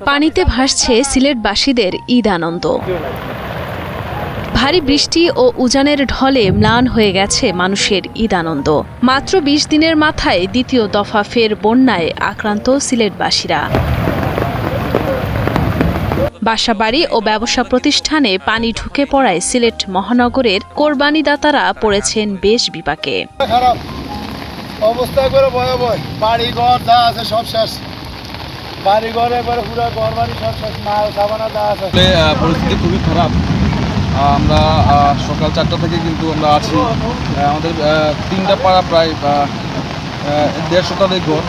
পানিতে ভাসছে সিলেটবাসীদের ঈদ আনন্দ। ভারী বৃষ্টি ও উজানের ঢলে ম্লান হয়ে গেছে মানুষের ঈদ আনন্দ। মাত্র ২০ দিনের মাথায় দ্বিতীয় দফা ফের বন্যায় আক্রান্ত সিলেটবাসীরা। বাসাবাড়ি ও ব্যবসা প্রতিষ্ঠানে পানি ঢুকে পড়ায় সিলেট মহানগরের কোরবানিদাতারা পড়েছেন বেশ বিপাকে। অবস্থা করে ভয়াবহ, বাড়ি ঘর যা আছে সব শেষ, বাড়ি ঘরে পুরো ঘর বাড়ি সব শেষ, মাল সাবানা যা আছে। পরিস্থিতি খুবই খারাপ। আমরা সকাল 4টা থেকে কিন্তু আমরা আছি। আমাদের 3টা পাড়া প্রায় 150 শতাধিক ঘর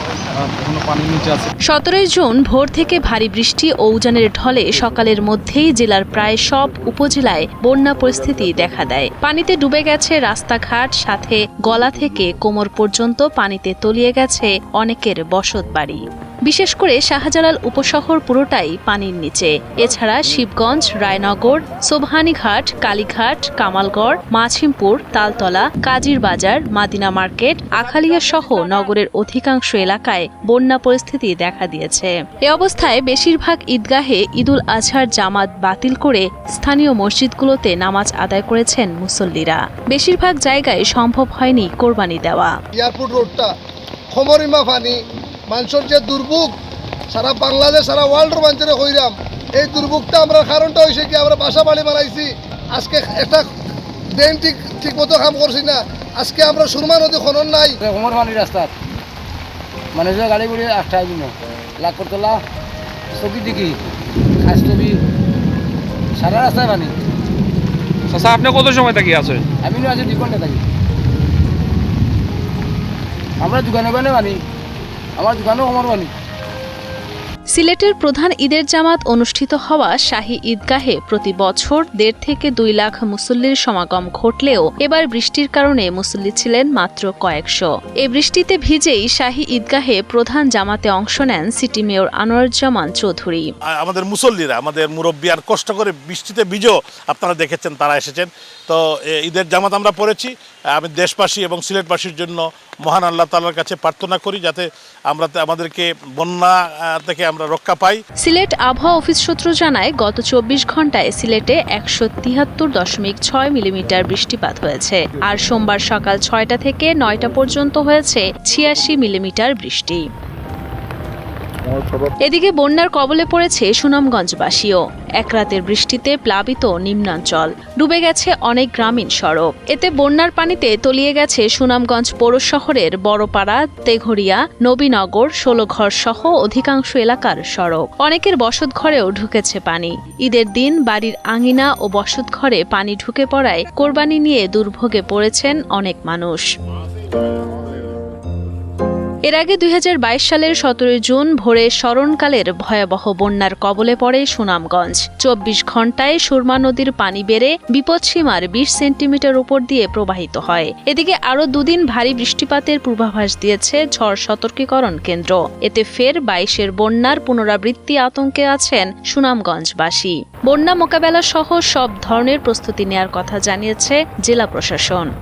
এখনো পানির নিচে আছে। 17 জুন ভোর থেকে ভারী বৃষ্টি ও উজানের ঢলে সকালের মধ্যেই জেলার প্রায় সব উপজেলায় বন্যা পরিস্থিতি দেখা দেয়। পানিতে ডুবে গেছে রাস্তাঘাট, সাথে গলা থেকে কোমর পর্যন্ত পানিতে তলিয়ে গেছে অনেকের বসতবাড়ি। বিশেষ করে শাহজালাল উপশহর পুরোটাই পানির নিচে। এছাড়া শিবগঞ্জ, রায়নগর, সোবহানীঘাট, কালীঘাট, কামালগড়, মাছিমপুর, তালতলা, কাজীর বাজার, মাদিনা মার্কেট, আখালিয়া সহ নগরের অধিকাংশ এলাকায় বন্যা পরিস্থিতি দেখা দিয়েছে। এ অবস্থায় বেশিরভাগ ঈদগাহে ঈদুল আজহার জামাত বাতিল করে স্থানীয় মসজিদগুলোতে নামাজ আদায় করেছেন মুসল্লিরা। বেশিরভাগ জায়গায় সম্ভব হয়নি কোরবানি দেওয়া। এয়ারপোর্ট রোডটা খমরিমা পানি, মানুষের যে দুর্ভোগ সারা বাংলাদেশ সারা ওয়ার্ল্ডের মানুষের হইরাম। এই দুর্ভোগটা আমরা কারণটা হয়েছে কি, আমরা বাসা বাড়ি বানাইছি, আজকে একটা ড্রেন ঠিক মতো কাম করছি না। আজকে আমরা সুরমা নদী খনন নাই, কোমর পানি রাস্তার মানুষের গাড়ি গুড়ি আটটাই দিন লাখ করতলা চকি টিকি খাস্তবি সারা রাস্তায় পানি। আচ্ছা, আপনি কত সময় থাকি আছে? আমি আজ 2 ঘন্টা থাকি। আমরা দোকানে পানি, আমার দোকানেও আমার পানি। সিলেটের প্রধান ঈদের জামাত অনুষ্ঠিত হওয়া শাহী ঈদগাহে প্রতি বছর 1.5 থেকে 2 লাখ মুসল্লির সমাগম ঘটলেও এবার বৃষ্টির কারণে মুসল্লি ছিলেন মাত্র কয়েকশো। এই বৃষ্টিতে ভিজেই শাহী ঈদগাহে প্রধান জামাতে অংশ নেন সিটি মেয়র আনোয়ারুজ্জামান চৌধুরী। আমাদের মুসল্লিরা, আমাদের মুরব্বী আর কষ্ট করে বৃষ্টিতে ভিজেও আপনারা দেখেছেন তারা এসেছেন। তো ঈদের জামাত আমরা পড়েছি। আমি দেশবাসী এবং সিলেটবাসীর জন্য মহান আল্লাহ তাআলার কাছে প্রার্থনা করি যাতে আমাদেরকে বন্যা থেকে আমরা রক্ষা পাই। সিলেট আবহাওয়া অফিস সূত্র জানায়, গত 24 ঘন্টায় সিলেটে 173.6 মিলিমিটার বৃষ্টিপাত হয়েছে। আর সোমবার সকাল 6টা থেকে 9টা পর্যন্ত হয়েছে 86 মিলিমিটার বৃষ্টি। এদিকে বন্যার কবলে পড়েছে সুনামগঞ্জবাসীও। এক রাতের বৃষ্টিতে প্লাবিত নিম্নাঞ্চল, ডুবে গেছে অনেক গ্রামীণ সড়ক। এতে বন্যার পানিতে তলিয়ে গেছে সুনামগঞ্জ পৌর শহরের বড়পাড়া, তেঘরিয়া, নবীনগর, 16 ঘর সহ অধিকাংশ এলাকার সড়ক। অনেকের বসতঘরেও ঢুকেছে পানি। ঈদের দিন বাড়ির আঙিনা ও বসতঘরে পানি ঢুকে পড়ায় কোরবানি নিয়ে দুর্ভোগে পড়েছেন অনেক মানুষ। এর আগে 2022 সালের 17 জুন ভোরে স্মরণকালের ভয়াবহ বন্যার কবলে পড়ে সুনামগঞ্জ। 24 ঘন্টায় সুরমা নদীর পানি বেড়ে বিপদসীমার 20 সেন্টিমিটার উপর দিয়ে প্রবাহিত হয়। এদিকে আরও 2 দিন ভারী বৃষ্টিপাতের পূর্বাভাস দিয়েছে ঝড় সতর্কীকরণ কেন্দ্র। এতে ফের 22-এর বন্যার পুনরাবৃত্তি আতঙ্কে আছেন সুনামগঞ্জবাসী। বন্যা মোকাবেলা সহ সব ধরনের প্রস্তুতি নেয়ার কথা জানিয়েছে জেলা প্রশাসন।